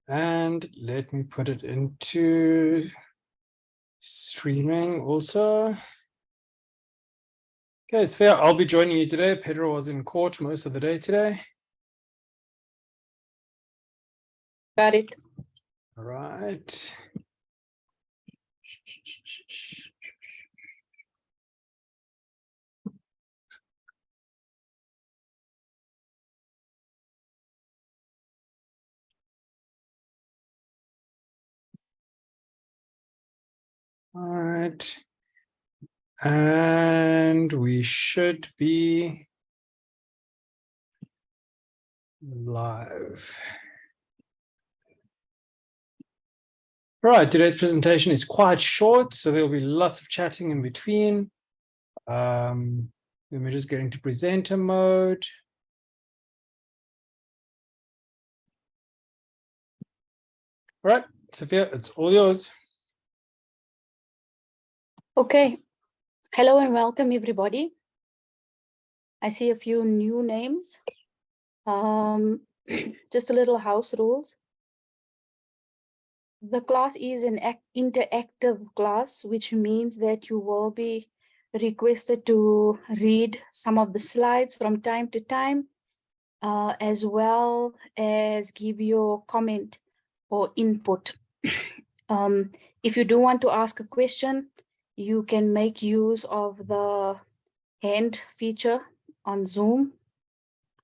And let me put it into streaming also. Okay, it's fair. I'll be joining you today. Pedro was in court most of the day today. Got it. All right. All right. And we should be live. All right, today's presentation is quite short, so there'll be lots of chatting in between. Then we're just getting to presenter mode. All right, Sophia, it's all yours. Okay. Hello and welcome, everybody. I see a few new names. Just a little house rules. The class is an interactive class, which means that you will be requested to read some of the slides from time to time, as well as give your comment or input. If you do want to ask a question, you can make use of the hand feature on Zoom,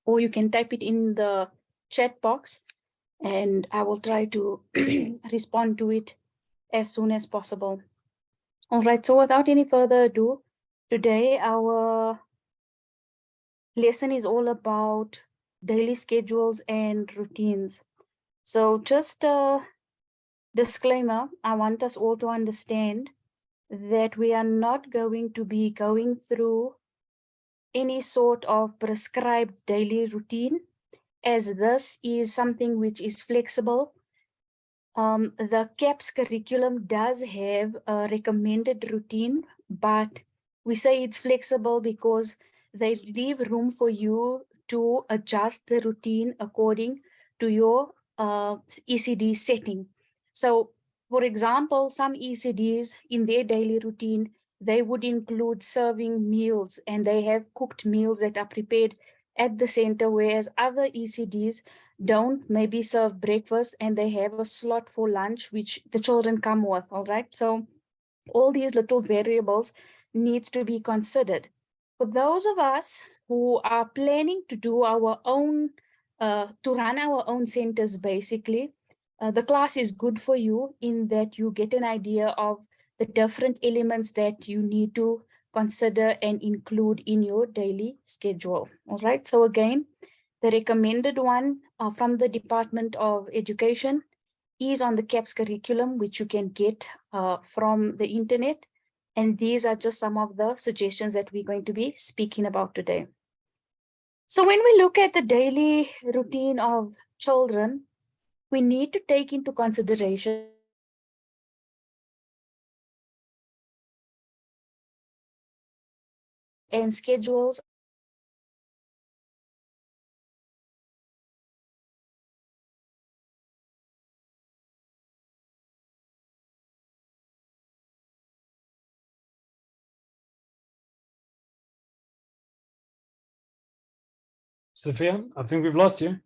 or you can type it in the chat box and I will try to respond to it as soon as possible. All right, so without any further ado, today our lesson is all about daily schedules and routines. So just a disclaimer, I want us all to understand that we are not going to be going through any sort of prescribed daily routine, as this is something which is flexible. The CAPS curriculum does have a recommended routine, but we say it's flexible because they leave room for you to adjust the routine according to your ECD setting. So, for example, some ECDs in their daily routine, they would include serving meals, and they have cooked meals that are prepared at the center, whereas other ECDs don't maybe serve breakfast and they have a slot for lunch, which the children come with, all right? So all these little variables needs to be considered. For those of us who are planning to do our own, to run our own centers, basically, the class is good for you in that you get an idea of the different elements that you need to consider and include in your daily schedule. All right, so again, the recommended one from the Department of Education is on the CAPS curriculum, which you can get from the internet. And these are just some of the suggestions that we're going to be speaking about today. So when we look at the daily routine of children, we need to take into consideration and schedules. Sophia, I think we've lost you.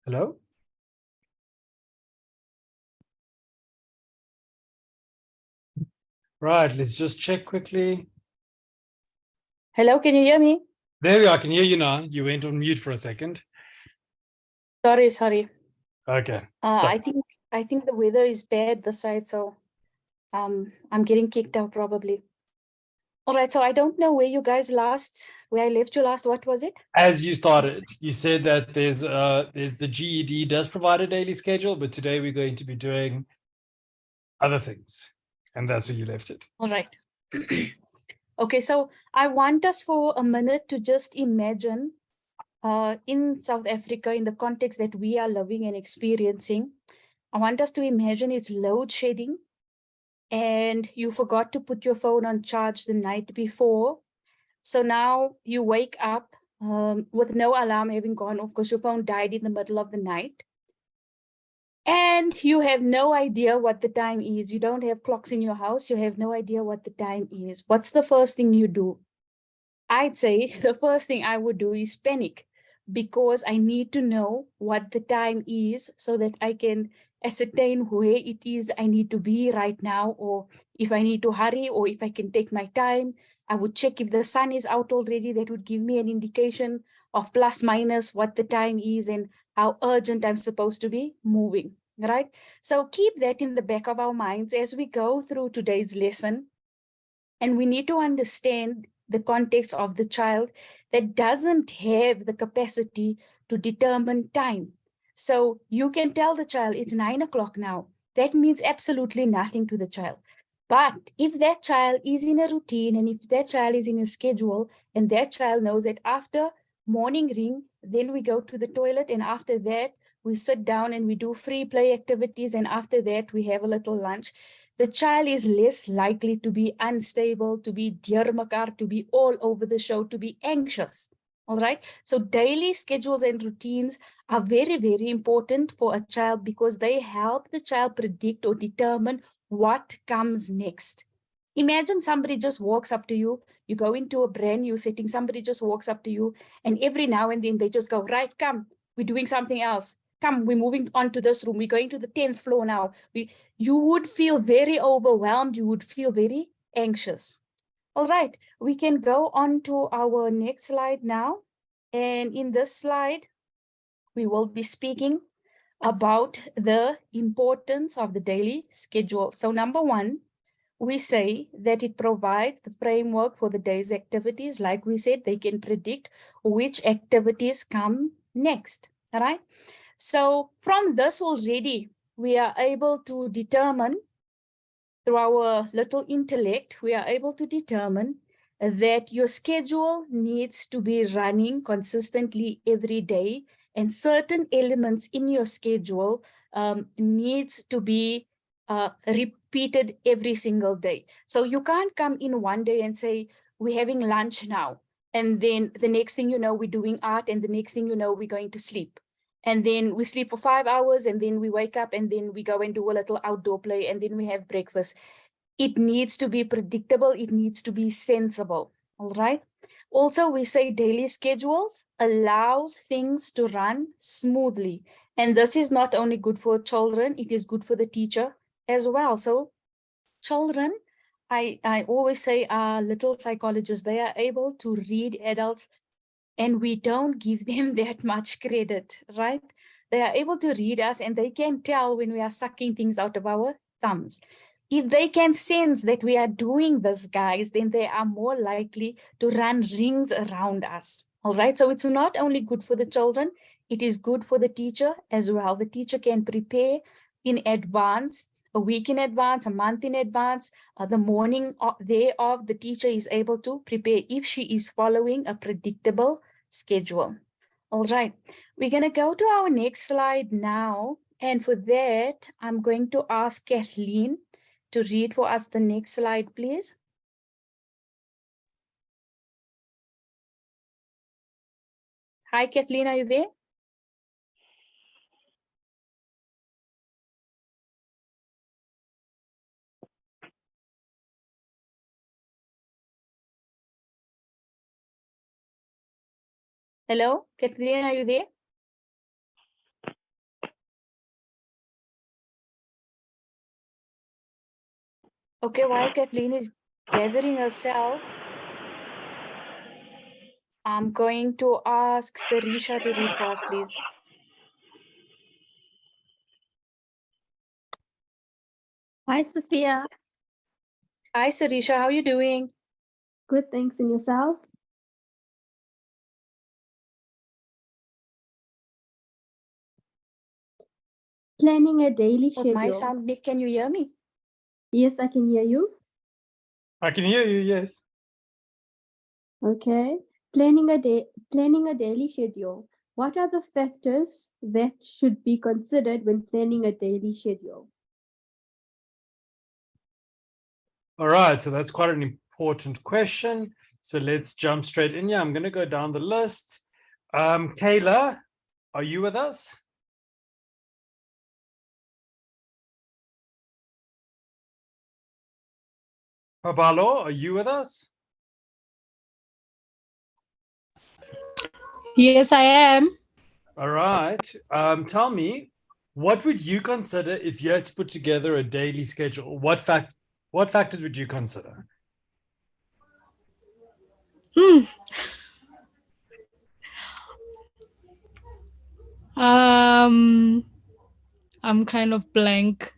Hello? Right, let's just check quickly. Hello, can you hear me? There we are, I can hear you now. You went on mute for a second. Sorry. Okay. I think the weather is bad this side, so I'm getting kicked out probably. All right, so I don't know where I left you last. What was it? As you started, you said that there's the GED does provide a daily schedule, but today we're going to be doing other things. And that's where you left it. All right. Okay, so I want us for a minute to just imagine in South Africa, in the context that we are living and experiencing, I want us to imagine it's load shedding and you forgot to put your phone on charge the night before. So now you wake up with no alarm having gone off because your phone died in the middle of the night. And you have no idea what the time is. You don't have clocks in your house. You have no idea what the time is. What's the first thing you do? I'd say the first thing I would do is panic, because I need to know what the time is so that I can ascertain where it is I need to be right now, or if I need to hurry, or if I can take my time. I would check if the sun is out already. That would give me an indication of plus minus what the time is and how urgent I'm supposed to be moving, right? So keep that in the back of our minds as we go through today's lesson. And we need to understand the context of the child that doesn't have the capacity to determine time. So you can tell the child it's 9 o'clock now. That means absolutely nothing to the child. But if that child is in a routine, and if that child is in a schedule, and that child knows that after morning ring, then we go to the toilet, and after that, we sit down and we do free play activities, and after that, we have a little lunch, the child is less likely to be unstable, to be deurmekaar, to be all over the show, to be anxious. All right. So daily schedules and routines are very, very important for a child, because they help the child predict or determine what comes next. Imagine somebody just walks up to you, you go into a brand new setting, somebody just walks up to you, and every now and then they just go, right, come, we're doing something else. Come, we're moving on to this room. We're going to the 10th floor now. You would feel very overwhelmed. You would feel very anxious. All right, we can go on to our next slide now. And in this slide, we will be speaking about the importance of the daily schedule. So number one, we say that it provides the framework for the day's activities. Like we said, they can predict which activities come next. All right. So from this already, we are able to determine, through our little intellect, we are able to determine that your schedule needs to be running consistently every day, and certain elements in your schedule needs to be repeated every single day. So you can't come in one day and say, we're having lunch now, and then the next thing you know, we're doing art, and the next thing you know, we're going to sleep. And then we sleep for 5 hours, and then we wake up, and then we go and do a little outdoor play, and then we have breakfast. It needs to be predictable. It needs to be sensible. All right. Also, we say daily schedules allows things to run smoothly. And this is not only good for children, it is good for the teacher as well. So children, I always say, are little psychologists. They are able to read adults, and we don't give them that much credit, right? They are able to read us, and they can tell when we are sucking things out of our thumbs. If they can sense that we are doing this, guys, then they are more likely to run rings around us. All right. So it's not only good for the children, it is good for the teacher as well. The teacher can prepare in advance, a week in advance, a month in advance. The morning thereof, the teacher is able to prepare if she is following a predictable schedule. All right. We're going to go to our next slide now. And for that, I'm going to ask Kathleen to read for us the next slide, please. Hi, Kathleen, are you there? Hello, Kathleen, are you there? Okay, while Kathleen is gathering herself, I'm going to ask Sarisha to read for us, please. Hi, Sophia. Hi, Sarisha, how are you doing? Good, thanks. And yourself? Planning a daily With my schedule. sound, Nick, can you hear me? Yes, I can hear you. I can hear you, yes. Okay. Planning a daily schedule. What are the factors that should be considered when planning a daily schedule? All right, so that's quite an important question. So let's jump straight in here. I'm going to go down the list. Kayla, are you with us? Pabalo, are you with us? Yes, I am. All right. Tell me, what would you consider if you had to put together a daily schedule? What factors would you consider? Hmm. Um, I'm kind of blank.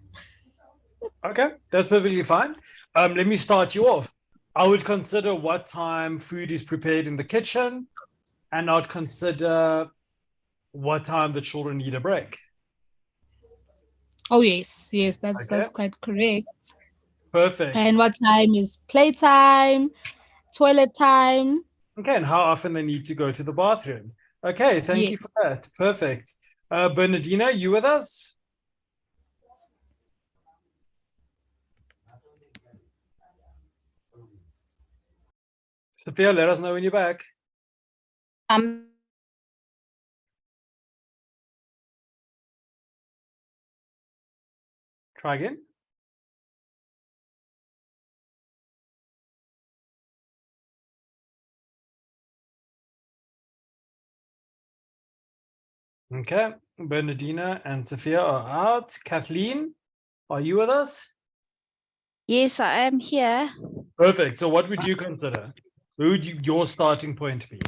Okay, that's perfectly fine. Let me start you off. I would consider what time food is prepared in the kitchen, and I'd consider what time the children need a break. Oh yes, that's Okay, quite correct. perfect. And what time is playtime, toilet time? Okay, and how often they need to go to the bathroom. Okay, thank you Yes. for that. Perfect. Bernardina, you with us? Sophia, let us know when you're back. Try again. Okay, Bernardina and Sophia are out. Kathleen, are you with us? Yes, I am here. Perfect. So what would you consider? Who would your starting point be?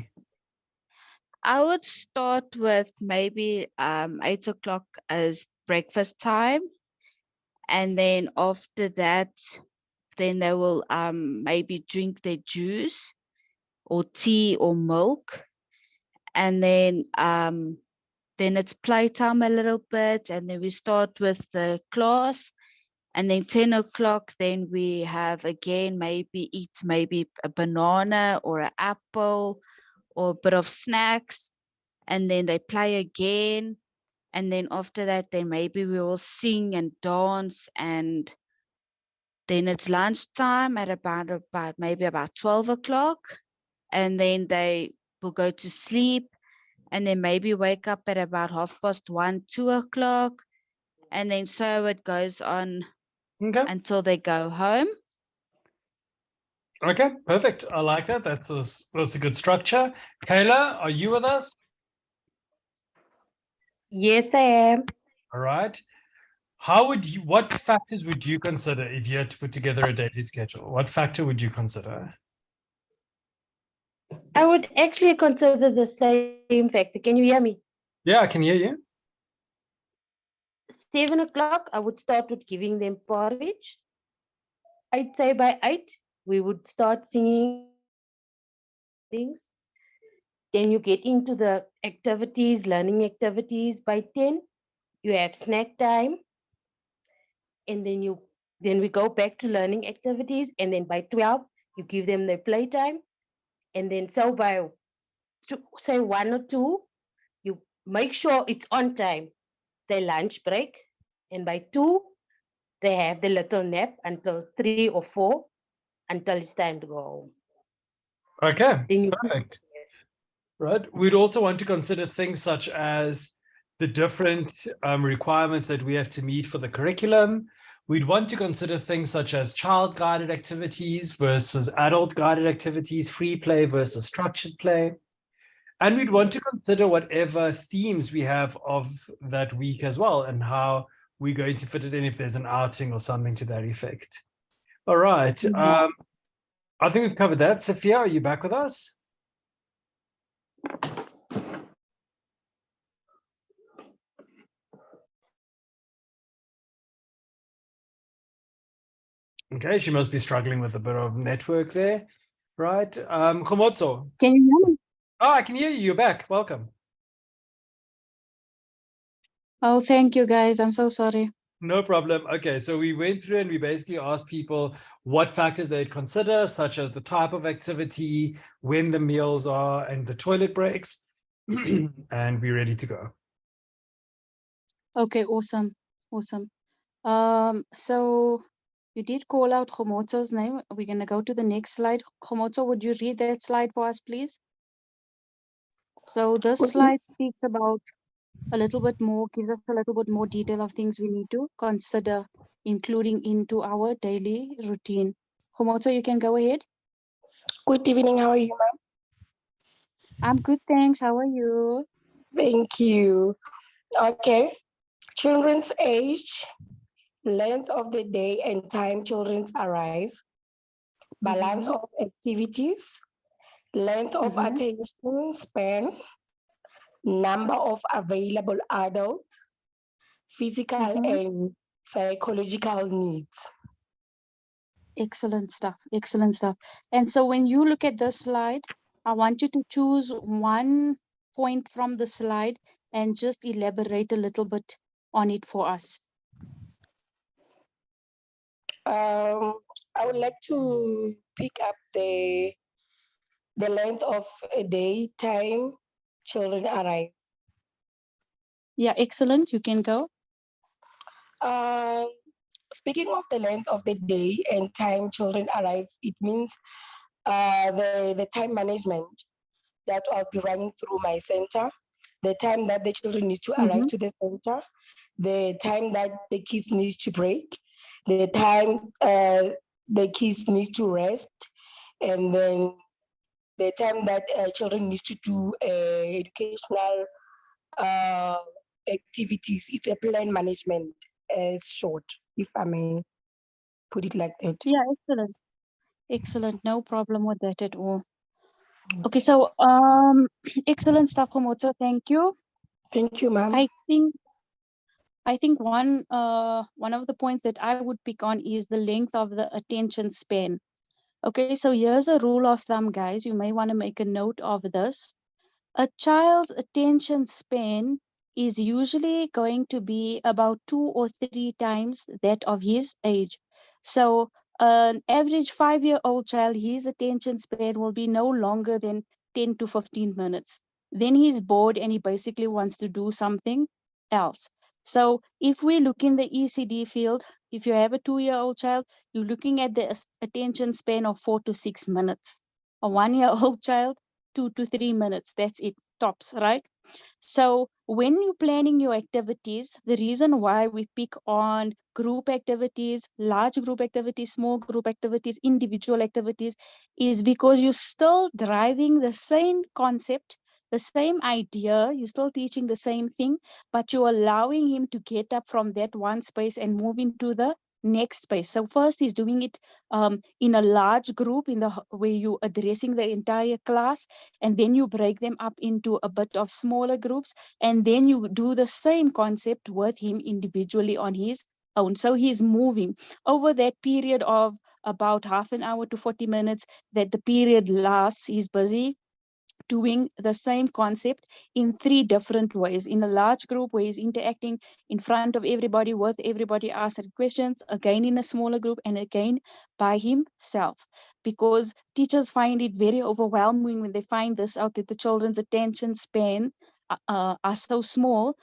I would start with maybe 8 o'clock as breakfast time, and then after that, then they will maybe drink their juice or tea or milk, and then it's playtime a little bit, and then we start with the class, and then 10 o'clock, then we have again maybe eat maybe a banana or an apple or a bit of snacks, and then they play again, and then after that then maybe we will sing and dance, and then it's lunchtime at about maybe about 12 o'clock, and then they will go to sleep, and then maybe wake up at about 1:30, 2 o'clock, and then so it goes on Okay. until they go home. Okay, perfect. I like that. That's a good structure. Kayla, are you with us? Yes, I am. All right. What factors would you consider if you had to put together a daily schedule? What factor would you consider? I would actually consider the same factor. Can you hear me? Yeah, I can hear you. 7 o'clock, I would start with giving them porridge. I'd say by 8, we would start singing things. Then you get into the activities, learning activities. By 10, you have snack time. And then we go back to learning activities. And then by 12, you give them their playtime. And then so by say 1 or 2, you make sure it's on time. Their lunch break. And by 2, they have the little nap until 3 or 4 until it's time to go home. Okay, Then you perfect. Right. We'd also want to consider things such as the different requirements that we have to meet for the curriculum. We'd want to consider things such as child-guided activities versus adult-guided activities, free play versus structured play. And we'd want to consider whatever themes we have of that week as well, and how we're going to fit it in if there's an outing or something to that effect. All right. Mhm. I think we've covered that. Sophia, are you back with us? Okay, she must be struggling with a bit of network there, right? Komotso. Can you hear me? Oh, I can hear you. You're back. Welcome. Oh, thank you guys. I'm so sorry. No problem. Okay, so we went through and we basically asked people what factors they'd consider, such as the type of activity, when the meals are, and the toilet breaks, and we're ready to go. Okay, awesome. So You did call out Khomotso's name. We're going to go to the next slide. Khomotso, would you read that slide for us, please? So this Good e- slide speaks about a little bit more, gives us a little bit more detail of things we need to consider, including into our daily routine. Khomotso, you can go ahead. Good evening. How are you, ma'am? I'm good, thanks. How are you? Thank you. Okay. Children's age, length of the day and time children arrive, balance Mhm, of activities, length of mhm, attention span, number of available adults, physical mhm. and psychological needs. Excellent stuff. Excellent stuff. And so when you look at this slide, I want you to choose one point from the slide and just elaborate a little bit on it for us. I would like to pick up the length of a day, time children arrive. Yeah, excellent. You can go. Um, Speaking of the length of the day and time children arrive, it means the time management that I'll be running through my center, the time that the children need to arrive Mm-hmm. to the center, the time that the kids need to break, the time the kids need to rest, and then the time that children need to do educational uh, activities. It's a plan management, short, if I may put it like that. Yeah, excellent. Excellent. No problem with that at all. Okay, so excellent stuff, Komoto. Thank you. Thank you, ma'am. I think one of the points that I would pick on is the length of the attention span. Okay, so here's a rule of thumb, guys. You may want to make a note of this. A child's attention span is usually going to be about 2 or 3 times that of his age. So an average 5-year-old child, his attention span will be no longer than 10 to 15 minutes. Then he's bored and he basically wants to do something else. So if we look in the ECD field, if you have a 2-year-old child, you're looking at the attention span of 4 to 6 minutes. A 1-year-old child, 2 to 3 minutes. That's it, tops, right? So when you're planning your activities, the reason why we pick on group activities, large group activities, small group activities, individual activities, is because you're still driving the same concept, the same idea, you're still teaching the same thing, but you're allowing him to get up from that one space and move into the next space. So first he's doing it in a large group where you're addressing the entire class, and then you break them up into a bit of smaller groups, and then you do the same concept with him individually on his own. So he's moving over that period of about half an hour to 40 minutes that the period lasts. He's busy doing the same concept in 3 different ways. In a large group where he's interacting in front of everybody, with everybody, asking questions, again in a smaller group, and again by himself. Because teachers find it very overwhelming when they find this out, that the children's attention span are so small.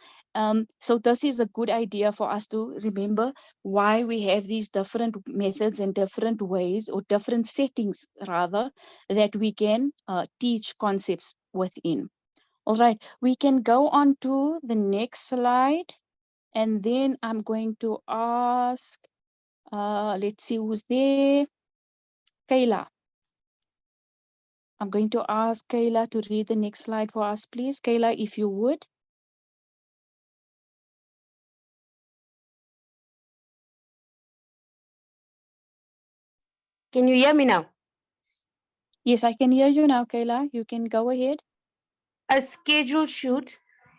So this is a good idea for us to remember why we have these different methods and different ways, or different settings rather, that we can teach concepts within. All right, we can go on to the next slide. And then I'm going to ask, let's see who's there. Kayla. I'm going to ask Kayla to read the next slide for us, please. Kayla, if you would. Can you hear me now? Yes, I can hear you now, Kayla. You can go ahead. A schedule should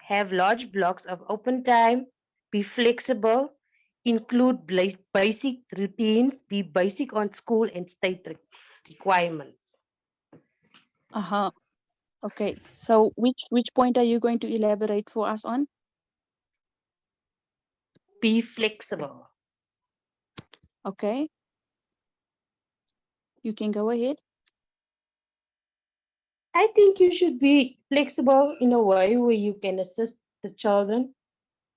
have large blocks of open time, be flexible, include basic routines, be basic on school and state requirements. Uh-huh. Okay, so which point are you going to elaborate for us on? Be flexible. Okay, you can go ahead. I think you should be flexible in a way where you can assist the children,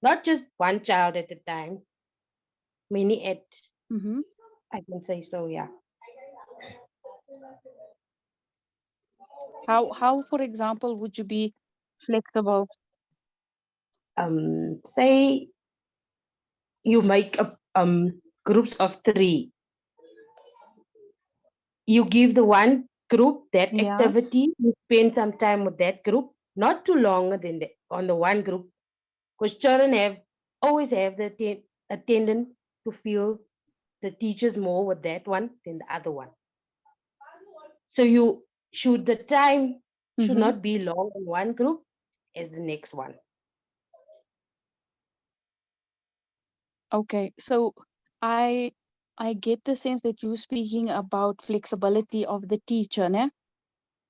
not just one child at a time, many at Mm-hmm. I can say so, yeah. How, for example, would you be flexible? Say you make a groups of 3. You give the one group that Yeah. activity, you spend some time with that group, not too longer than on the one group, because children always have the attendant to feel the teachers more with that one than the other one. So the time should Mm-hmm. not be long in one group as the next one. Okay. So I I get the sense that you're speaking about flexibility of the teacher, né?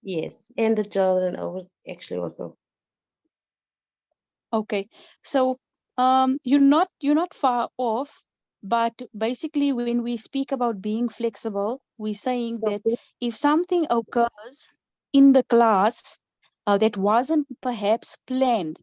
Yes, and the children actually also. Okay. So you're not far off, but basically when we speak about being flexible, we're saying that Okay. if something occurs in the class that wasn't perhaps planned,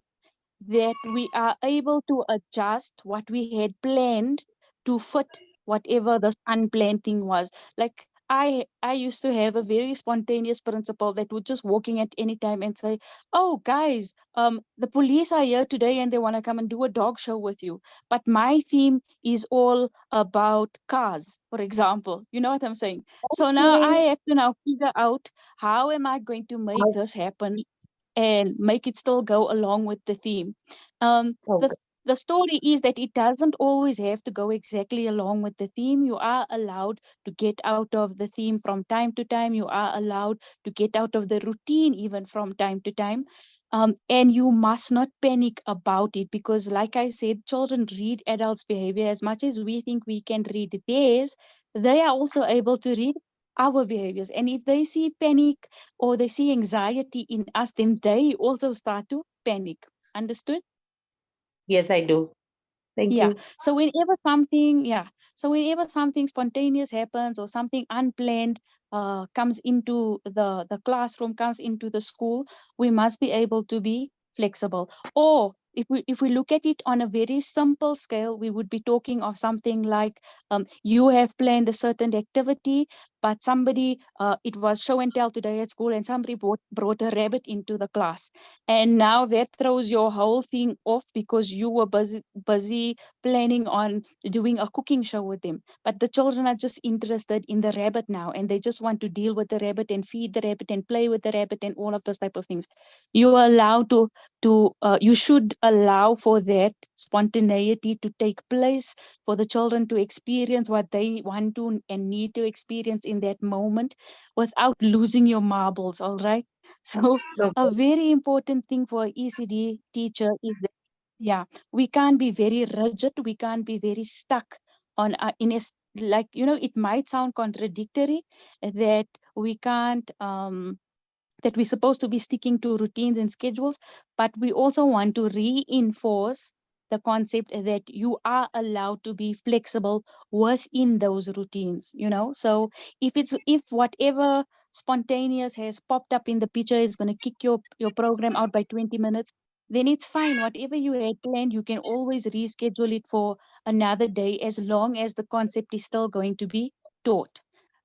that we are able to adjust what we had planned to fit whatever this unplanned thing was. Like I used to have a very spontaneous principal that would just walk in at any time and say, "Oh guys, the police are here today and they want to come and do a dog show with you. But my theme is all about cars," for example. You know what I'm saying? So now I Okay. have to now figure out how am I going to make this happen and make it still go along with the theme. Um, the Okay. the story is that it doesn't always have to go exactly along with the theme. You are allowed to get out of the theme from time to time. You are allowed to get out of the routine even from time to time. And you must not panic about it because, like I said, children read adults' behavior as much as we think we can read theirs. They are also able to read our behaviors. And if they see panic or they see anxiety in us, then they also start to panic. Understood? Yes, I do. Thank Yeah. you. So whenever something spontaneous happens or something unplanned comes into the classroom, comes into the school, we must be able to be flexible. Or if we look at it on a very simple scale, we would be talking of something like you have planned a certain activity, but somebody it was show and tell today at school, and somebody brought a rabbit into the class, and now that throws your whole thing off because you were busy planning on doing a cooking show with them. But the children are just interested in the rabbit now, and they just want to deal with the rabbit and feed the rabbit and play with the rabbit and all of those type of things. You are allowed you should allow for that spontaneity to take place, for the children to experience what they want to and need to experience in that moment without losing your marbles. All right. So a Okay. very important thing for an ECD teacher is that, yeah, we can't be very rigid. We can't be very stuck on like, it might sound contradictory that we can't that we're supposed to be sticking to routines and schedules, but we also want to reinforce the concept that you are allowed to be flexible within those routines, so if whatever spontaneous has popped up in the picture is going to kick your program out by 20 minutes, then it's fine. Whatever you had planned, you can always reschedule it for another day as long as the concept is still going to be taught.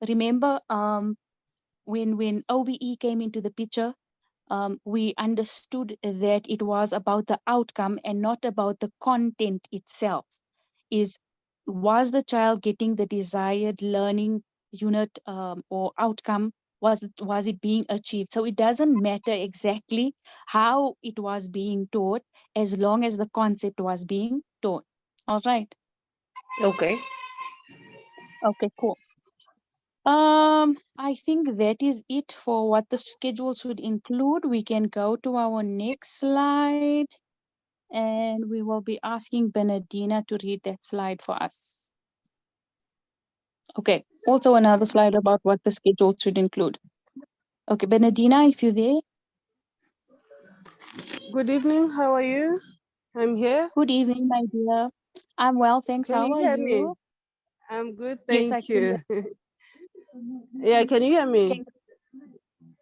Remember, when OBE came into the picture, we understood that it was about the outcome and not about the content itself. Is Was the child getting the desired learning unit or outcome? Was it being achieved? So it doesn't matter exactly how it was being taught as long as the concept was being taught. All right. Okay. Okay, cool. I think that is it for what the schedule should include. We can go to our next slide, and we will be asking Benedina to read that slide for us. Okay, also another slide about what the schedule should include. Okay, Benedina, if you're there. Good evening. How are you? I'm here. Good evening, my dear. I'm well, thanks. Can How you are hear me? you? I'm good, Yes, I thank can hear. you. Yeah, can you hear me? Can,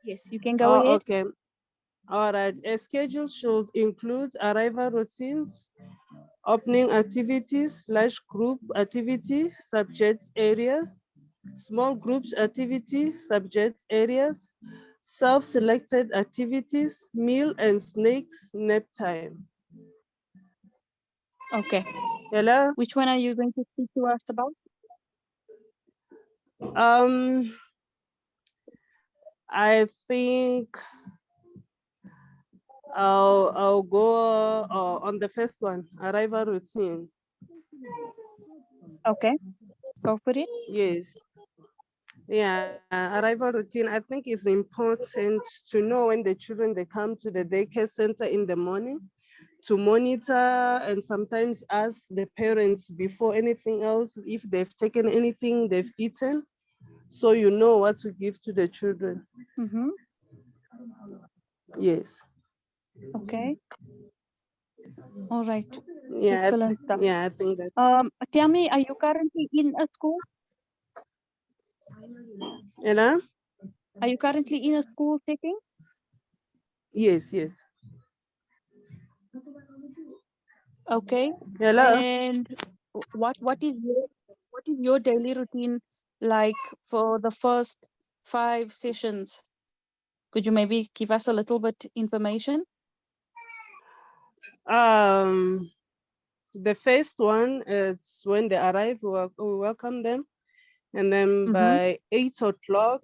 yes, you can go Oh, ahead. okay. All right. A schedule should include arrival routines, opening activities / group activity, subjects areas, small groups activity, subject areas, self-selected activities, meal and snacks, nap time. Okay. Hello? Which one are you going to speak to us about? I think I'll go on the first one, arrival routine. Okay, go for it. Yes. Yeah, arrival routine. I think it's important to know when the children they come to the daycare center in the morning to monitor and sometimes ask the parents before anything else if they've taken anything they've eaten, so you know what to give to the children. Mm-hmm. Yes. Okay. All right. Yeah. Excellent stuff. Yeah, I think that. Tell me, are you currently in a school? You know? Are you currently in a school setting? Yes. Yes. Okay. Hello. And what is your daily routine like for the first 5 sessions? Could you maybe give us a little bit information? The first one is when they arrive, we welcome them, and then by 8 o'clock,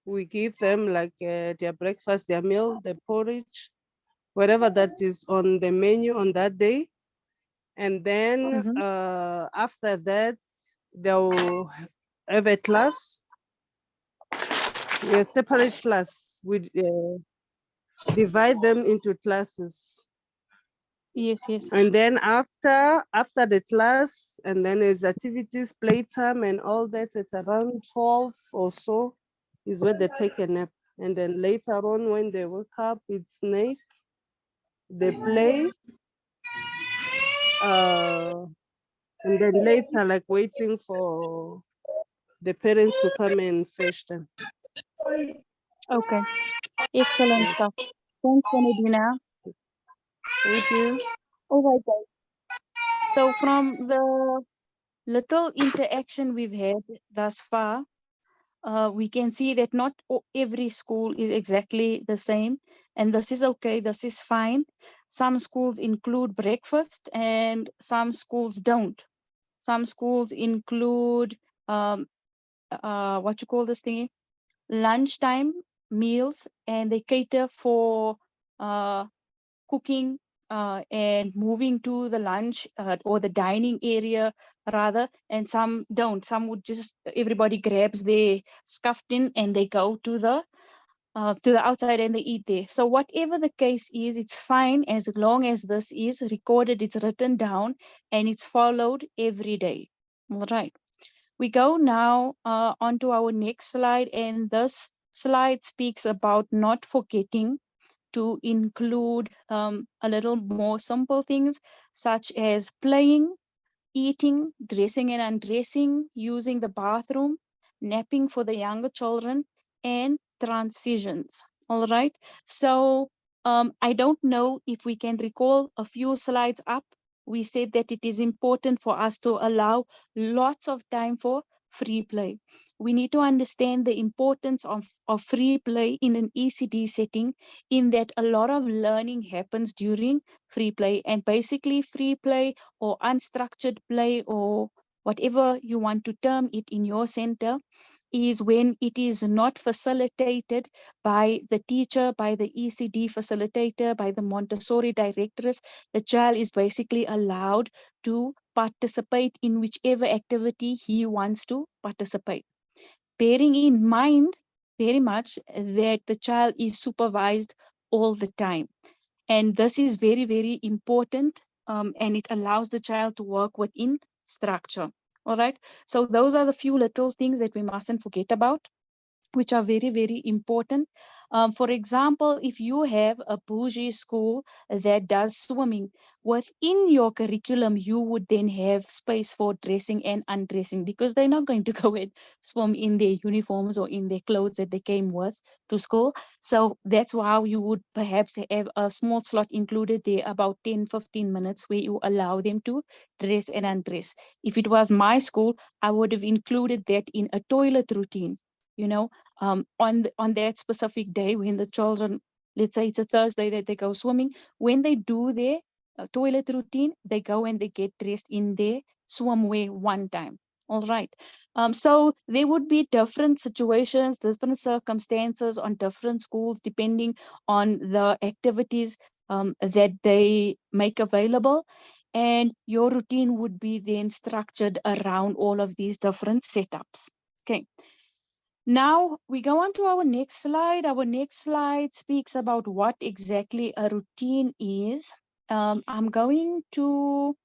we give them like their breakfast, their meal, the porridge, whatever that is on the menu on that day. And then after that, they'll have a class, a separate class. We divide them into classes. Yes, yes. And then after the class, and then there's activities, playtime and all that, it's around 12 or so is where they take a nap. And then later on when they wake up, it's snack, they play, and then later like waiting for the parents to come and fetch them. Okay. Excellent Yes. stuff. Thanks, Benedina. Thank you. All right, guys. So from the little interaction we've had thus far, we can see that not every school is exactly the same, and this is okay, this is fine. Some schools include breakfast and some schools don't. Some schools include what you call this thing, lunchtime meals, and they cater for cooking and moving to the lunch or the dining area rather, and some don't. Some would just, everybody grabs their scuffed in and they go to the outside and they eat there. So whatever the case is, it's fine as long as this is recorded, it's written down, and it's followed every day. All right. We go now onto our next slide, and this slide speaks about not forgetting to include a little more simple things such as playing, eating, dressing and undressing, using the bathroom, napping for the younger children, and transitions. All right. So I don't know if we can recall a few slides up. We said that it is important for us to allow lots of time for free play. We need to understand the importance of free play in an ECD setting, in that a lot of learning happens during free play, and basically free play or unstructured play or whatever you want to term it in your center is when it is not facilitated by the teacher, by the ECD facilitator, by the Montessori directress. The child is basically allowed to participate in whichever activity he wants to participate, bearing in mind very much that the child is supervised all the time. And this is very, very important, and it allows the child to work within structure. All right. So those are the few little things that we mustn't forget about, which are very, very important. For example, if you have a bougie school that does swimming, within your curriculum, you would then have space for dressing and undressing, because they're not going to go and swim in their uniforms or in their clothes that they came with to school. So that's why you would perhaps have a small slot included there, about 10-15 minutes, where you allow them to dress and undress. If it was my school, I would have included that in a toilet routine, on that specific day when the children, let's say it's a Thursday that they go swimming, when they do their toilet routine, they go and they get dressed in their swimwear one time. All right. So there would be different situations, different circumstances on different schools, depending on the activities that they make available. And your routine would be then structured around all of these different setups. Okay. Now we go on to our next slide. Our next slide speaks about what exactly a routine is. I'm going to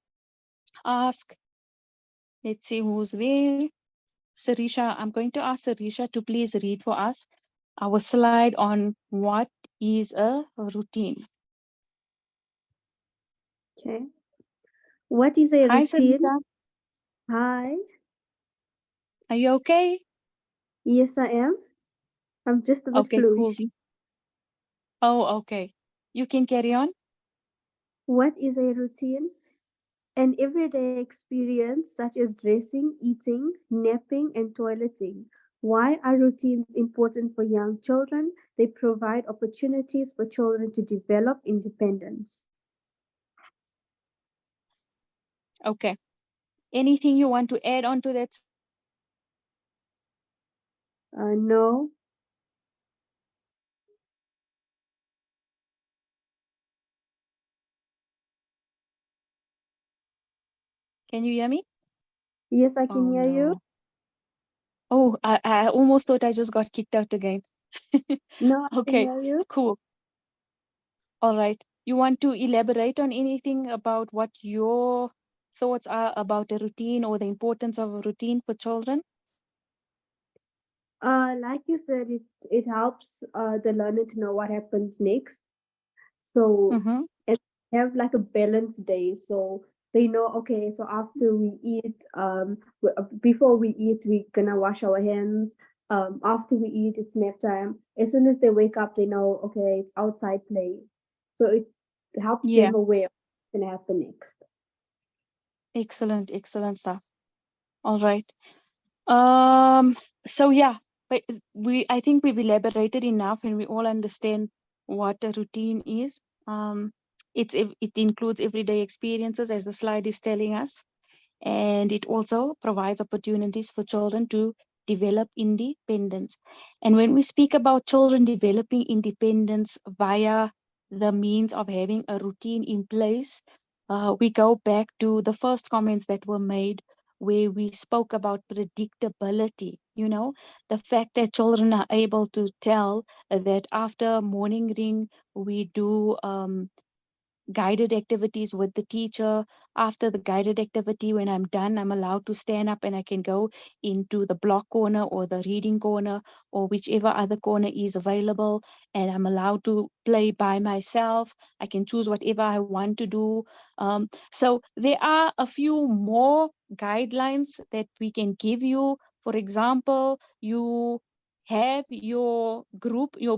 ask, let's see who's there. Sarisha, I'm going to ask Sarisha to please read for us our slide on what is a routine. Okay. What is a Hi, routine? Sarisha. Hi. Are you okay? Yes, I am. I'm just a bit Okay, cool. fluish. Oh, okay. You can carry on. What is a routine? An everyday experience such as dressing, eating, napping, and toileting. Why are routines important for young children? They provide opportunities for children to develop independence. Okay. Anything you want to add on to that? No, Can you hear me? yes, I can Oh, hear you. no. Oh, I almost thought I just got kicked out again. No, I can Okay, hear you. cool. All right. You want to elaborate on anything about what your thoughts are about a routine or the importance of a routine for children? Like you said, it helps the learner to know what happens next. So Mm-hmm. and have like a balanced day. So they know, okay, so after we eat, before we eat, we're gonna wash our hands. After we eat, it's nap time. As soon as they wake up, they know, okay, it's outside play. So it helps Yeah, them aware of what's gonna happen next. excellent, excellent stuff. All right. Um, so yeah, but I think we've elaborated enough and we all understand what a routine is. It includes everyday experiences, as the slide is telling us, and it also provides opportunities for children to develop independence. And when we speak about children developing independence via the means of having a routine in place, we go back to the first comments that were made where we spoke about predictability. The fact that children are able to tell that after morning ring, we do guided activities with the teacher. After the guided activity, when I'm done, I'm allowed to stand up and I can go into the block corner or the reading corner or whichever other corner is available. And I'm allowed to play by myself. I can choose whatever I want to do. So there are a few more guidelines that we can give you. For example, you have your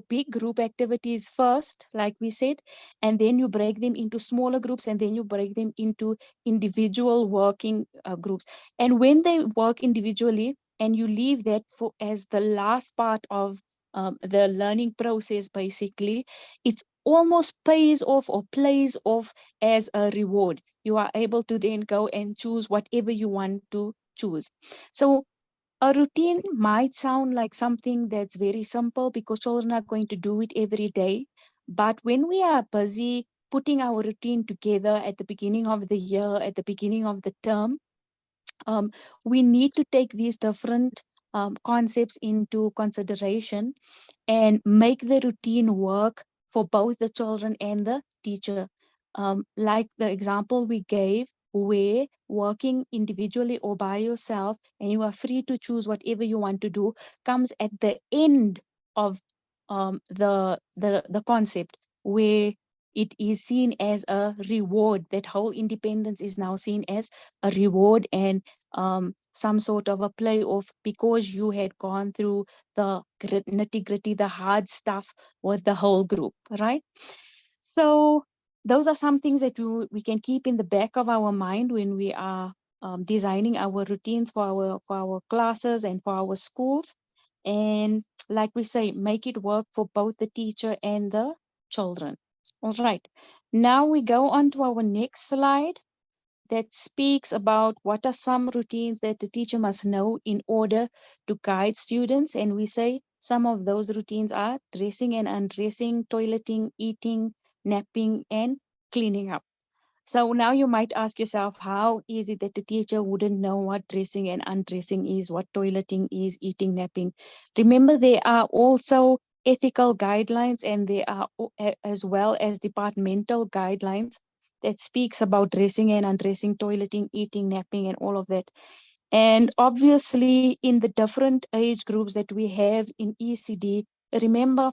big group activities first, like we said, and then you break them into smaller groups, and then you break them into individual working groups. And when they work individually and you leave that for as the last part of the learning process, basically it's almost pays off or plays off as a reward. You are able to then go and choose whatever you want to choose. So a routine might sound like something that's very simple because children are going to do it every day. But when we are busy putting our routine together at the beginning of the year, at the beginning of the term, um, we need to take these different concepts into consideration and make the routine work for both the children and the teacher. Like the example we gave, where working individually or by yourself, and you are free to choose whatever you want to do, comes at the end of the concept where it is seen as a reward. That whole independence is now seen as a reward and some sort of a playoff because you had gone through the nitty-gritty, the hard stuff with the whole group, right? So those are some things that we can keep in the back of our mind when we are designing our routines for our classes and for our schools. And like we say, make it work for both the teacher and the children. All right. Now we go on to our next slide that speaks about what are some routines that the teacher must know in order to guide students. And we say some of those routines are dressing and undressing, toileting, eating, napping, and cleaning up. So now you might ask yourself, how is it that the teacher wouldn't know what dressing and undressing is, what toileting is, eating, napping? Remember, there are also ethical guidelines and there are as well as departmental guidelines that speaks about dressing and undressing, toileting, eating, napping, and all of that. And obviously, in the different age groups that we have in ECD, remember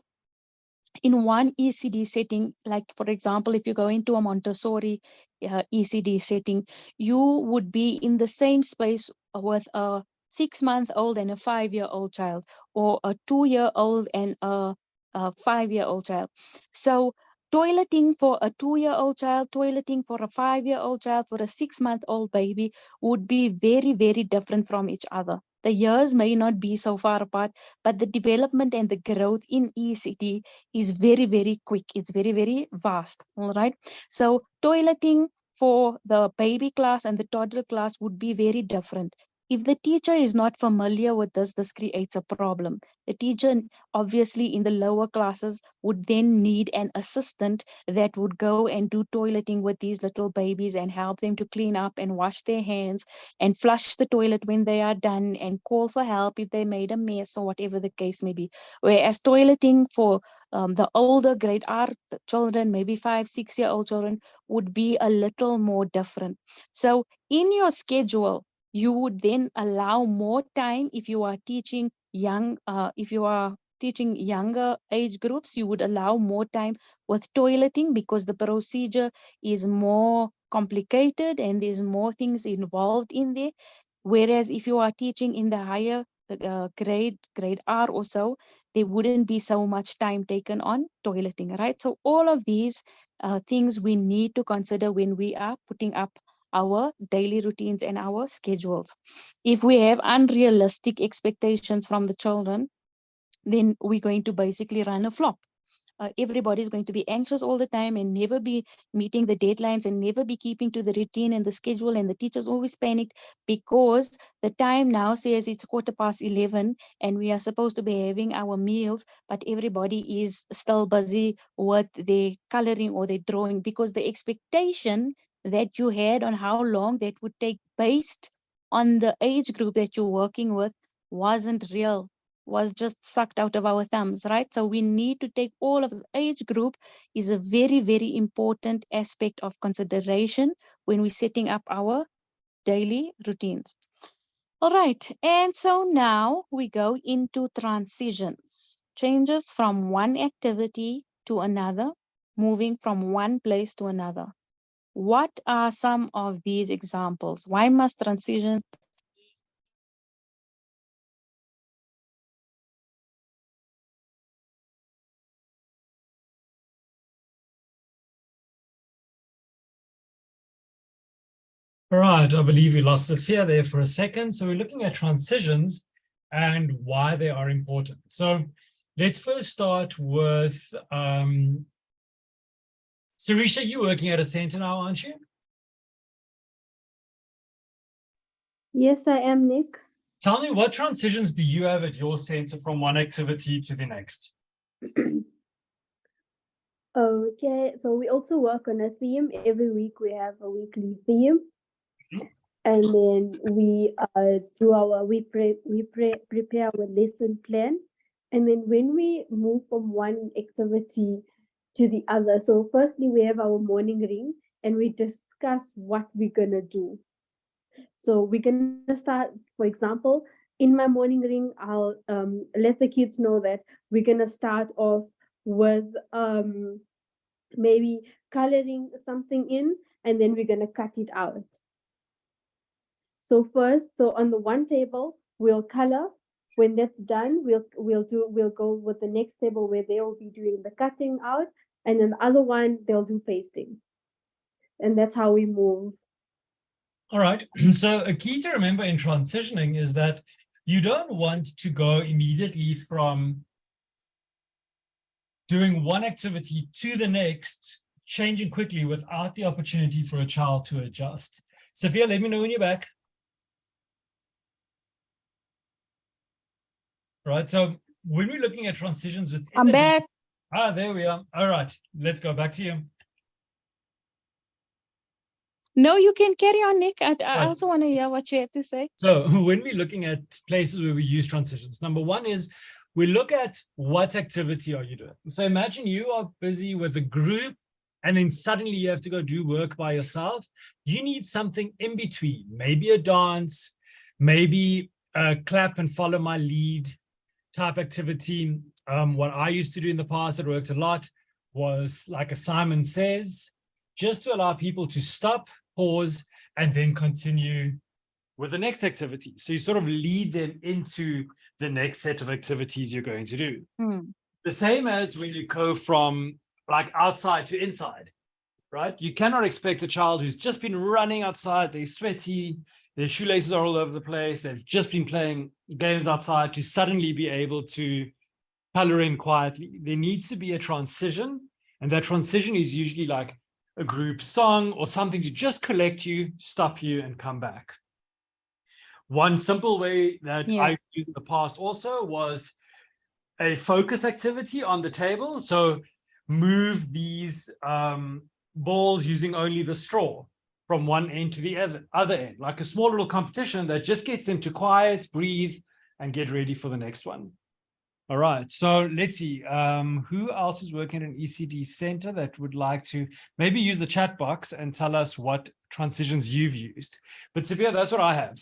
in one ECD setting, like for example, if you go into a Montessori ECD setting, you would be in the same space with a 6-month-old and a 5-year-old child, or a 2-year-old and a 5-year-old child. So toileting for a 2-year-old child, toileting for a 5-year-old child, for a 6-month-old baby would be very, very different from each other. The years may not be so far apart, but the development and the growth in ECD is very, very quick. It's very, very vast. All right. So toileting for the baby class and the toddler class would be very different. If the teacher is not familiar with this creates a problem. The teacher, obviously, in the lower classes would then need an assistant that would go and do toileting with these little babies and help them to clean up and wash their hands and flush the toilet when they are done and call for help if they made a mess or whatever the case may be. Whereas toileting for the older grade R children, maybe 5-6-year-old children, would be a little more different. So in your schedule, you would then allow more time if you are teaching younger age groups, you would allow more time with toileting because the procedure is more complicated and there's more things involved in there. Whereas if you are teaching in the higher grade R or so, there wouldn't be so much time taken on toileting, right? So all of these things we need to consider when we are putting up our daily routines and our schedules. If we have unrealistic expectations from the children, then we're going to basically run a flop. Everybody's going to be anxious all the time and never be meeting the deadlines and never be keeping to the routine and the schedule, and the teachers always panicked because the time now says it's 11:15 and we are supposed to be having our meals, but everybody is still busy with their coloring or their drawing because the expectation that you had on how long that would take based on the age group that you're working with wasn't real, was just sucked out of our thumbs, right? So we need to take all of the age group is a very, very important aspect of consideration when we're setting up our daily routines. All right, and so now we go into transitions, changes from one activity to another, moving from one place to another. What are some of these examples? Why must transitions All right, I believe we lost Sophia there for a second. So we're looking at transitions and why they are important. So let's first start with Sarisha, you're working at a center now, aren't you? Yes, I am, Nick. Tell me, what transitions do you have at your center from one activity to the next? Okay, so we also work on a theme. Every week we have a weekly theme. And then we prepare our lesson plan. And then when we move from one activity to the other, so firstly we have our morning ring and we discuss what we're gonna do. So we're gonna start, for example, in my morning ring, I'll let the kids know that we're gonna start off with maybe coloring something in, and then we're gonna cut it out. So first, so on the one table, we'll color. When that's done, we'll go with the next table where they will be doing the cutting out, and then the other one they'll do pasting, and that's how we move. All right. So a key to remember in transitioning is that you don't want to go immediately from doing one activity to the next, changing quickly without the opportunity for a child to adjust. Sophia, let me know when you're back. Right. So when we're looking at transitions within I'm the back. there we are. All right. Let's go back to you. No, you can carry on, Nick. I Right. also want to hear what you have to say. So when we're looking at places where we use transitions, number one is we look at what activity are you doing. So imagine you are busy with a group and then suddenly you have to go do work by yourself. You need something in between, maybe a dance, maybe a clap and follow my lead type activity. What I used to do in the past that worked a lot was like a Simon Says, just to allow people to stop, pause, and then continue with the next activity. So you sort of lead them into the next set of activities you're going to do. The same as when you go from like outside to inside, right? You cannot expect a child who's just been running outside, they're sweaty, their shoelaces are all over the place, they've just been playing games outside, to suddenly be able to color in quietly. There needs to be a transition, and that transition is usually like a group song or something to just collect you, stop you, and come back. One simple way that I used in the past also was a focus activity on the table. So move these balls using only the straw from one end to the other end, like a small little competition that just gets them to quiet, breathe, and get ready for the next one. All right, so let's see. Who else is working at an ECD center that would like to maybe use the chat box and tell us what transitions you've used? But Sophia, that's what I have.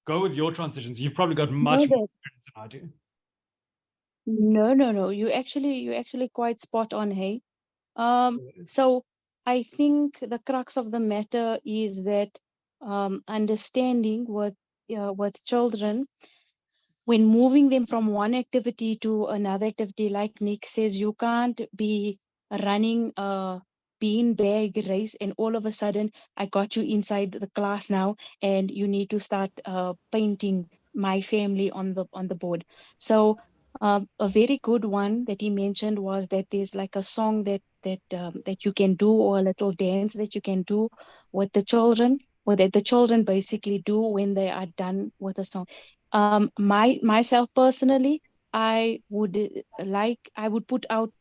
Go with your transitions. You've probably got much more experience than I do. No. You actually quite spot on, hey. So I think the crux of the matter is that understanding with children, when moving them from one activity to another activity, like Nick says, you can't be running a beanbag race and all of a sudden I got you inside the class now and you need to start painting my family on the board. So a very good one that he mentioned was that there's like a song that you can do, or a little dance that you can do with the children, or that the children basically do when they are done with a song. Myself personally, I would put out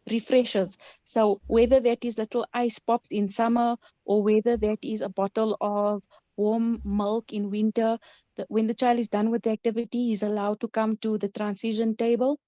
refreshers. So whether that is little ice pops in summer, or whether that is a bottle of warm milk in winter, when the child is done with the activity, he's allowed to come to the transition table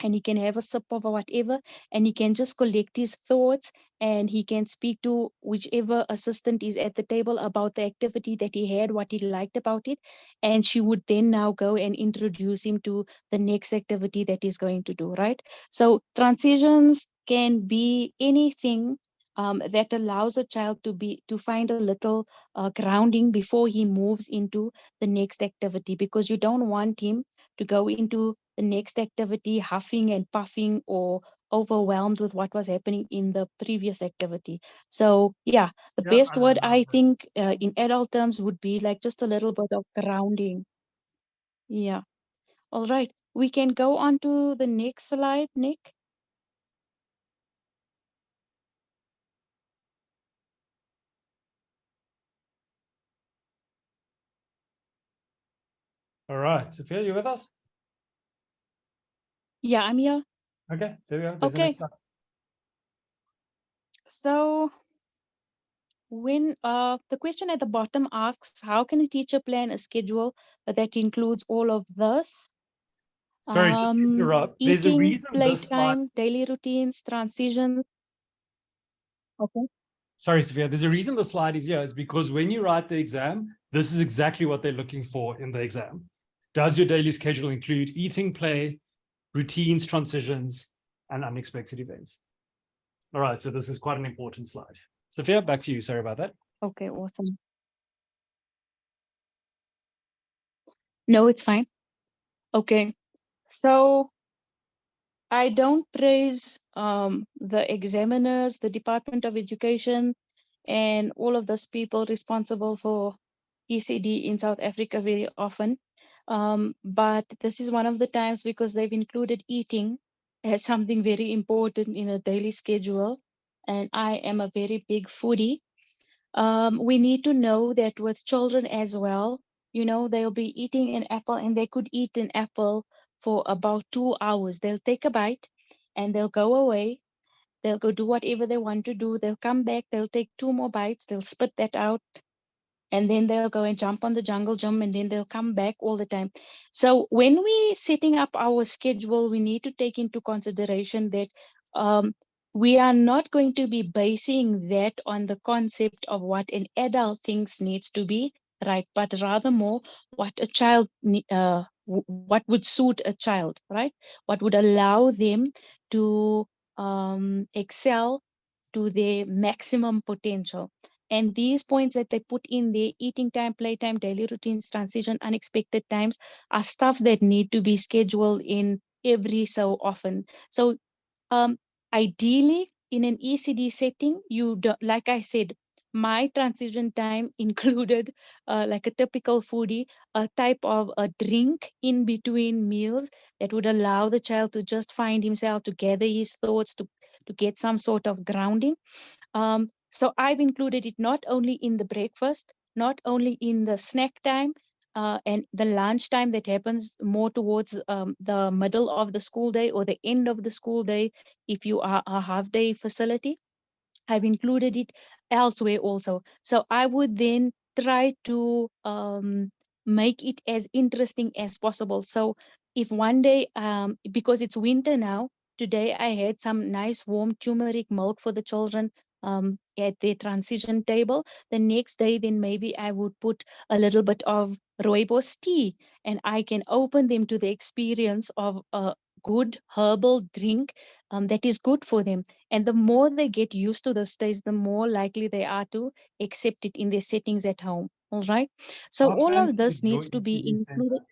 and he can have a sip of whatever, and he can just collect his thoughts, and he can speak to whichever assistant is at the table about the activity that he had, what he liked about it, and she would then now go and introduce him to the next activity that he's going to do, right? So transitions can be anything that allows a child to find a little grounding before he moves into the next activity, because you don't want him to go into the next activity huffing and puffing or overwhelmed with what was happening in the previous activity. So yeah, the best word I think in adult terms would be like just a little bit of grounding. Yeah. All right. We can go on to the next slide, Nick. All right, Sophia, you with us? Yeah, I'm here. Okay, there we go. There's the Okay. next slide. So when the question at the bottom asks, how can a teacher plan a schedule that includes all of this? Sorry, just to interrupt. There's a Eating, reason this slide. playtime, daily routines, transitions. Okay. Sorry, Sophia. There's a reason the slide is here, is because when you write the exam, this is exactly what they're looking for in the exam. Does your daily schedule include eating, play, routines, transitions, and unexpected events? All right, so this is quite an important slide. Sophia, back to you. Sorry about that. Okay, awesome. No, it's fine. Okay, so I don't praise the examiners, the Department of Education, and all of those people responsible for ECD in South Africa very often. But this is one of the times because they've included eating as something very important in a daily schedule. And I am a very big foodie. We need to know that with children as well, you know, they'll be eating an apple and they could eat an apple for about 2 hours. They'll take a bite and they'll go away. They'll go do whatever they want to do. They'll come back, they'll take 2 more bites, they'll spit that out, and then they'll go and jump on the jungle gym, and then they'll come back all the time. So when we setting up our schedule, we need to take into consideration that we are not going to be basing that on the concept of what an adult thinks needs to be right, but rather more what a child what would suit a child, right? What would allow them to excel to their maximum potential. And these points that they put in there, eating time, playtime, daily routines, transition, unexpected times, are stuff that need to be scheduled in every so often. So ideally, in an ECD setting, you do, like I said, my transition time included, like a typical foodie, a type of a drink in between meals that would allow the child to just find himself, to gather his thoughts, to get some sort of grounding. So I've included it not only in the breakfast, not only in the snack time, and the lunch time that happens more towards the middle of the school day or the end of the school day, if you are a half-day facility. I've included it elsewhere also. So I would then try to make it as interesting as possible. So if one day, because it's winter now, today I had some nice warm turmeric milk for the children at their transition table. The next day, then maybe I would put a little bit of rooibos tea, and I can open them to the experience of a good herbal drink that is good for them. And the more they get used to this taste, the more likely they are to accept it in their settings at home. All right. So How all of fancy this is your needs to be ECD center? included.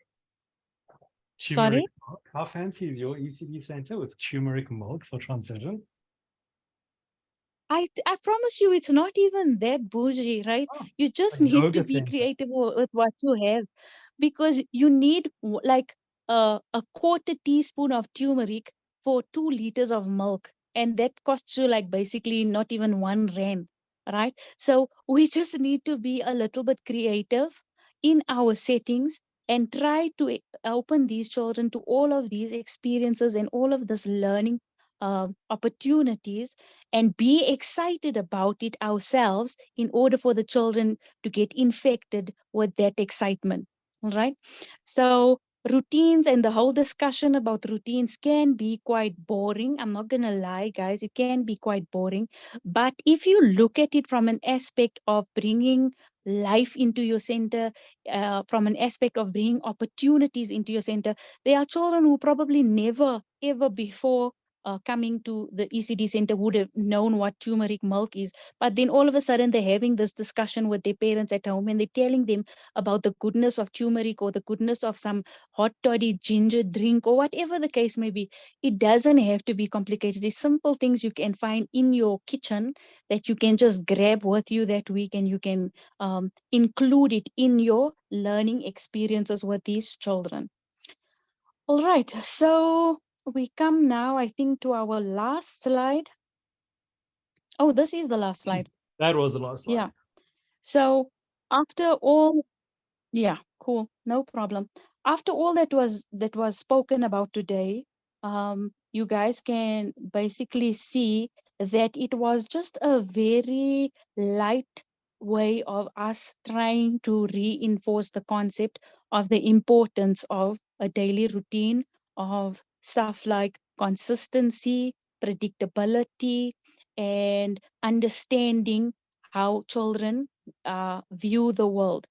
Turmeric Sorry? milk. How fancy is your ECD center with turmeric milk for transition? I promise you, it's not even that bougie, right? Oh, You just a need to yoga be center. creative with what you have, because you need like a quarter teaspoon of turmeric for 2 liters of milk, and that costs you like basically not even R1, right? So we just need to be a little bit creative in our settings and try to open these children to all of these experiences and all of this learning opportunities, and be excited about it ourselves in order for the children to get infected with that excitement. All right. So routines and the whole discussion about routines can be quite boring. I'm not going to lie, guys. It can be quite boring. But if you look at it from an aspect of bringing life into your center, from an aspect of bringing opportunities into your center, there are children who probably never, ever before coming to the ECD center would have known what turmeric milk is. But then all of a sudden they're having this discussion with their parents at home, and they're telling them about the goodness of turmeric or the goodness of some hot toddy ginger drink or whatever the case may be. It doesn't have to be complicated. It's simple things you can find in your kitchen that you can just grab with you that week, and you can include it in your learning experiences with these children. All right, so we come now, I think, to our last slide. Oh, this is the last slide. That was the last slide. Yeah. So after all, yeah, cool, no problem. After all that was spoken about today, you guys can basically see that it was just a very light way of us trying to reinforce the concept of the importance of a daily routine, of stuff like consistency, predictability, and understanding how children view the world.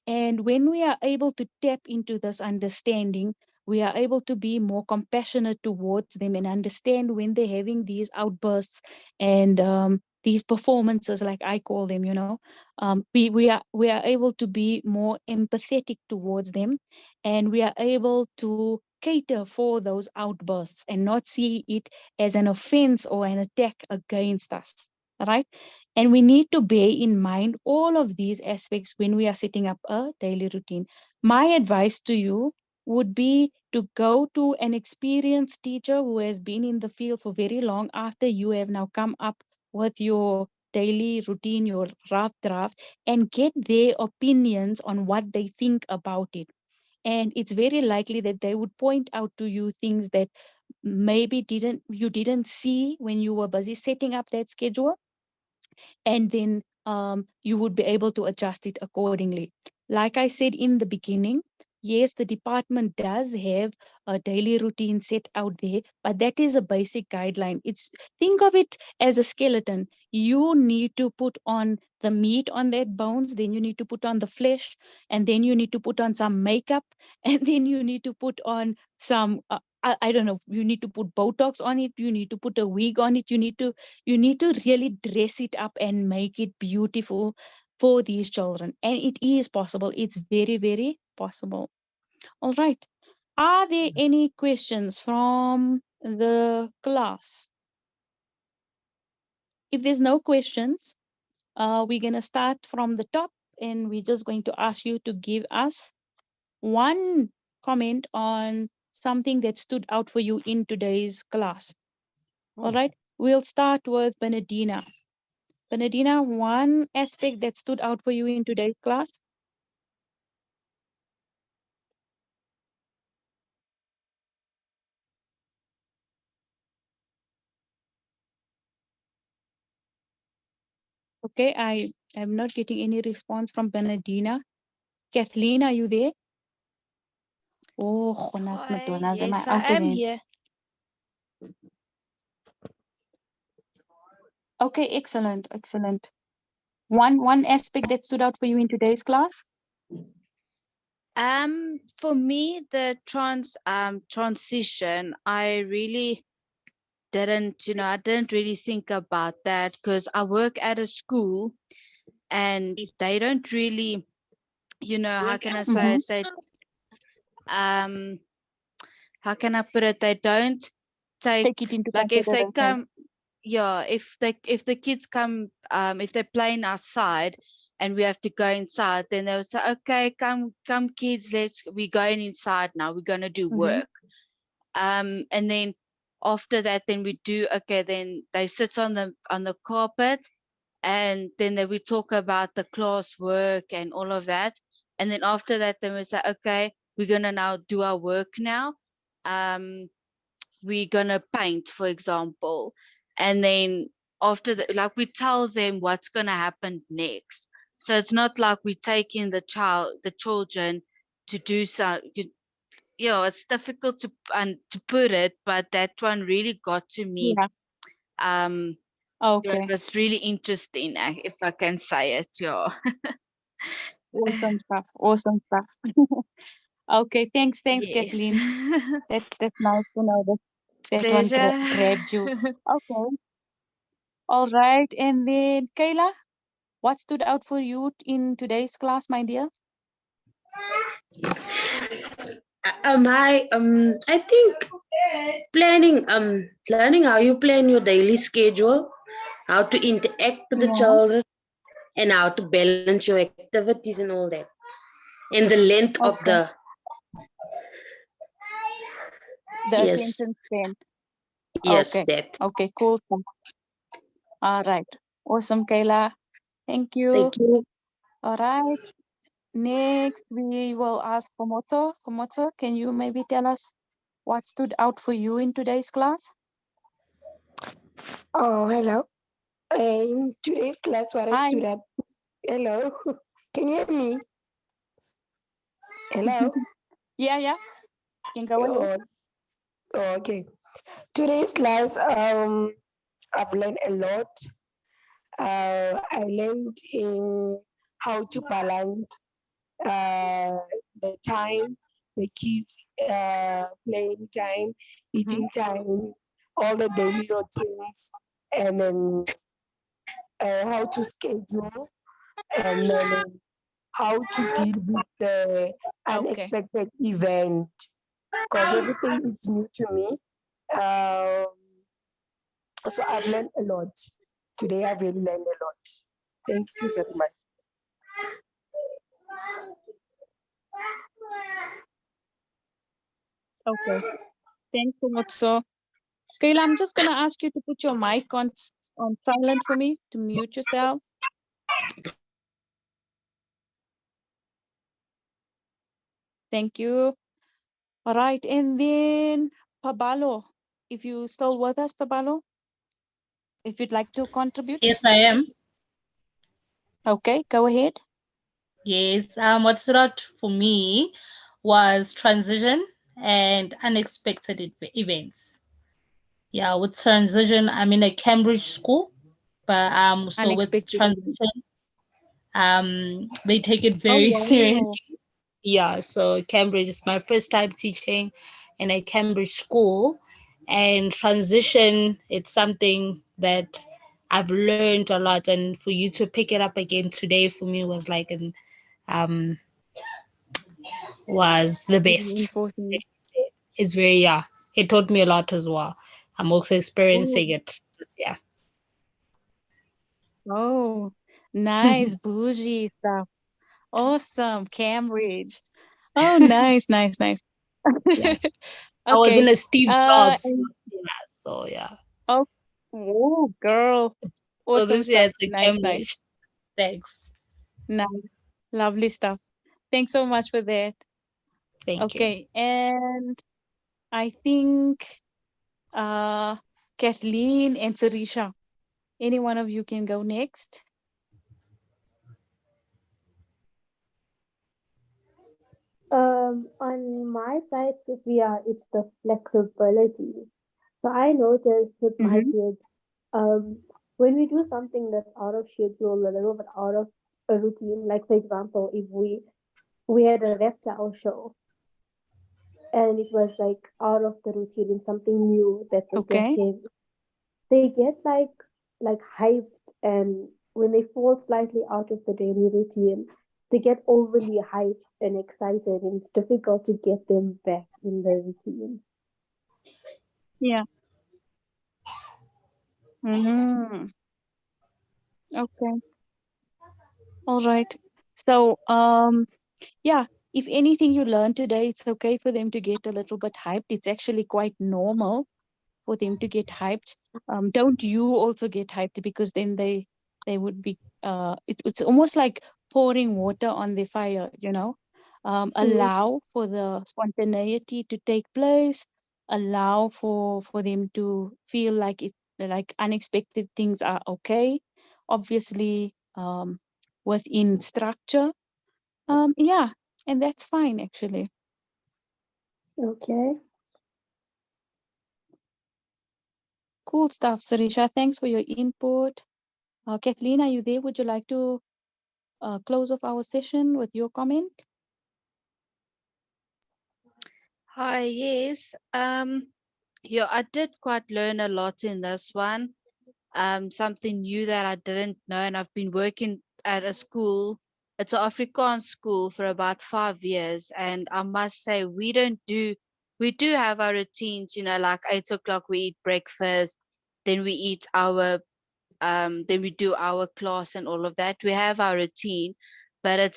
And when we are able to tap into this understanding, we are able to be more compassionate towards them and understand when they're having these outbursts and these performances, like I call them, we are able to be more empathetic towards them, and we are able to cater for those outbursts and not see it as an offense or an attack against us, right? And we need to bear in mind all of these aspects when we are setting up a daily routine. My advice to you would be to go to an experienced teacher who has been in the field for very long after you have now come up with your daily routine, your rough draft, and get their opinions on what they think about it. And it's very likely that they would point out to you things that maybe you didn't see when you were busy setting up that schedule, and then you would be able to adjust it accordingly. Like I said in the beginning, yes, the department does have a daily routine set out there, but that is a basic guideline. It's Think of it as a skeleton. You need to put on the meat on that bones, then you need to put on the flesh, and then you need to put on some makeup, and then you need to put on some I don't know, you need to put Botox on it, you need to put a wig on it, you need to really dress it up and make it beautiful for these children. And it is possible. It's very, very possible. All right. Are there any questions from the class? If there's no questions, we're going to start from the top, and we're just going to ask you to give us one comment on something that stood out for you in today's class. All right. We'll start with Benedina. Benedina, one aspect that stood out for you in today's class? Okay, I am not getting any response from Benedina. Kathleen, are you there? Oh, Gonats Hi, Madonna, yes, I okay am then. here. Okay, excellent, excellent. One aspect that stood out for you in today's class? For me, the transition, I really I didn't really think about that because I work at a school and they don't really, how can I say it? They um how can I put it? They don't take, Take it into like, if they consideration. come, yeah, if the kids come, if they're playing outside and we have to go inside, then they'll say, okay, come kids, we're going inside now, we're gonna do work. And then after that, then we do, okay, then they sit on the carpet, and then we talk about the class work and all of that. And then after that, then we say, okay, we're gonna now do our work now. um we're gonna paint, for example. And then after that, like, we tell them what's gonna happen next. So it's not like we take in the children to do some, it's difficult to put it, but that one really got to me. Yeah, It okay. was really interesting, if I can say it. Yeah. Awesome stuff. Awesome stuff. Okay, thanks, Yes. Kathleen. That's nice to know that that one Pleasure. grabbed you. Okay. All right. And then Kayla, what stood out for you in today's class, my dear? I think planning how you plan your daily schedule, how to interact with the Yeah. children, and how to balance your activities and all that, and the length of Okay. the The yes, attention span. yes, Okay. that. Okay, cool. All right. Awesome, Kayla. Thank you. Thank you. All right. Next, we will ask Komoto. Komoto, can you maybe tell us what stood out for you in today's class? Oh, hello. In today's class, what I Hi. stood up. Hello. Can you hear me? Hello. Yeah, yeah. Can go ahead. Oh, oh, okay. Today's class, I've learned a lot. I learned in how to balance the time, the kids playing time, eating time, all the daily routines, and then how to schedule, and then how to deal with the Okay. unexpected event, because everything is new to me. Um, so I've learned a lot. Today I've really learned a lot. Thank you very much. Okay. Thanks so much. So, Kayla, I'm just gonna ask you to put your mic on silent for me to mute yourself. Thank you. All right, and then Pabalo, if you still with us, Pabalo, if you'd like to contribute. Yes, I am. Okay, go ahead. Yes. What stood out for me was transition and unexpected events. Yeah, with transition, I'm in a Cambridge school, but so with Unexpected event. transition, they take it Oh, very wow. seriously. Yeah, so Cambridge is my first time teaching in a Cambridge school, and transition, it's something that I've learned a lot, and for you to pick it up again today for me was like an um was the best. Reinforcing. It's very, yeah, it taught me a lot as well. I'm also Oh, experiencing it this year. oh, nice, bougie stuff. Awesome, Cambridge. Oh, nice, nice, nice. Yeah, I was Okay. in a Steve Jobs. And, Yeah, so yeah. oh, whoa, girl. So Awesome this year stuff. it's a Nice, nice, Cambridge. Thanks. nice. Lovely stuff. Thanks so much for that. Thank you. Okay, and I think uh Kathleen and Sarisha, any one of you can go next. On my side, Sophia, it's the flexibility. So I noticed with my Mm-hmm. kids, when we do something that's out of schedule, a little bit out of a routine, like for example, if we had a reptile show and it was like out of the routine and something new that they Okay. came, they get like hyped, and when they fall slightly out of the daily routine, they get overly hyped and excited, and it's difficult to get them back in the routine. Yeah. Mm-hmm. Okay. All right. So, yeah, if anything you learn today, it's okay for them to get a little bit hyped. It's actually quite normal for them to get hyped. Don't you also get hyped, because then they would be it's almost like pouring water on the fire, you know. Mm, Allow for the spontaneity to take place, allow for them to feel like it, like unexpected things are okay, obviously within structure. Yeah, and that's fine actually. okay. Cool stuff, Sarisha. Thanks for your input. Kathleen, are you there? Would you like to close off our session with your comment? Hi, yes. Yeah, I did quite learn a lot in this one. Something new that I didn't know, and I've been working at a school. It's an Afrikaans school for about 5 years, and I must say we do have our routines. Like 8 o'clock we eat breakfast, then we eat our then we do our class and all of that. We have our routine, but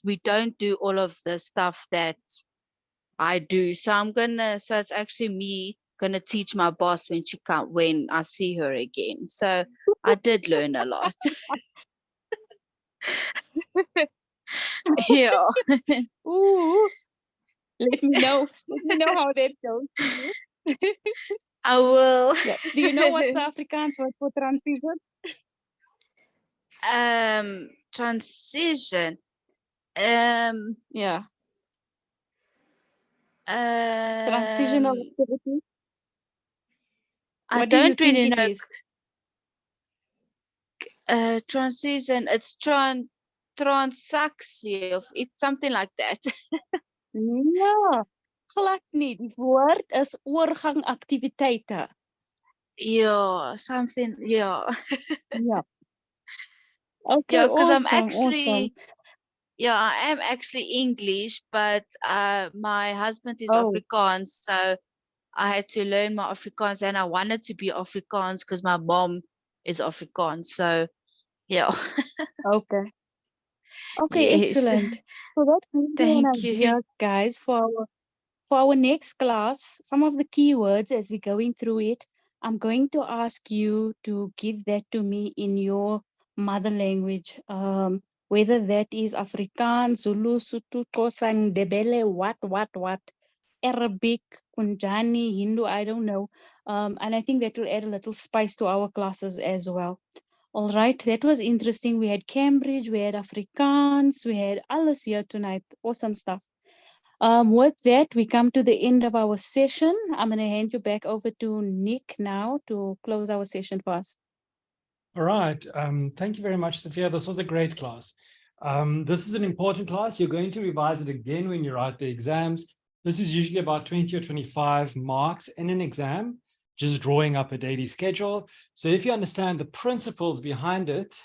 we don't do all of the stuff that I do. So it's actually me gonna teach my boss when I see her again. So I did learn a lot. Yeah. Ooh, let me know. Let me know how that goes for you. I will. Yeah. Do you know what's the Afrikaans word for transition? Transition. Um Yeah. Transitional um activity. I What do you don't think really it know. is? Transition. It's transaksie of it's something like that. Ja, glad nie. Die woord is oorgangaktiwiteite. Yeah, something. Yeah, Ja. Okay, yeah. Because I'm awesome, awesome. actually, yeah, I am actually English, but my husband is Oh, Afrikaans, so I had to learn my Afrikaans, and I wanted to be Afrikaans because my mom is Afrikaans. So yeah, okay. Okay, yes. excellent. So that gives you an Thank you. idea, guys, for our next class, some of the keywords as we're going through it, I'm going to ask you to give that to me in your mother language, whether that is Afrikaans, Zulu, Sotho, Xhosa, Ndebele, what, Arabic, Punjani, Hindu, I don't know. And I think that will add a little spice to our classes as well. All right, that was interesting. We had Cambridge, we had Afrikaans, we had alles here tonight. Awesome stuff. With that, we come to the end of our session. I'm going to hand you back over to Nick now to close our session for us. All right. Thank you very much, Sophia. This was a great class. This is an important class. You're going to revise it again when you write the exams. This is usually about 20 or 25 marks in an exam, just drawing up a daily schedule. So if you understand the principles behind it,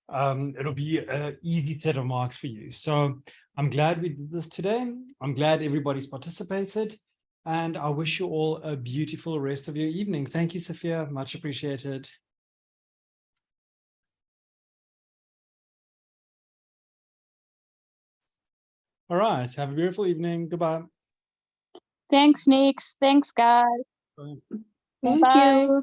it'll be an easy set of marks for you. So I'm glad we did this today. I'm glad everybody's participated. And I wish you all a beautiful rest of your evening. Thank you, Sophia. Much appreciated. All right. Have a beautiful evening. Goodbye. Thanks, Nick. Thanks, guys. Bye. Thank Bye. you.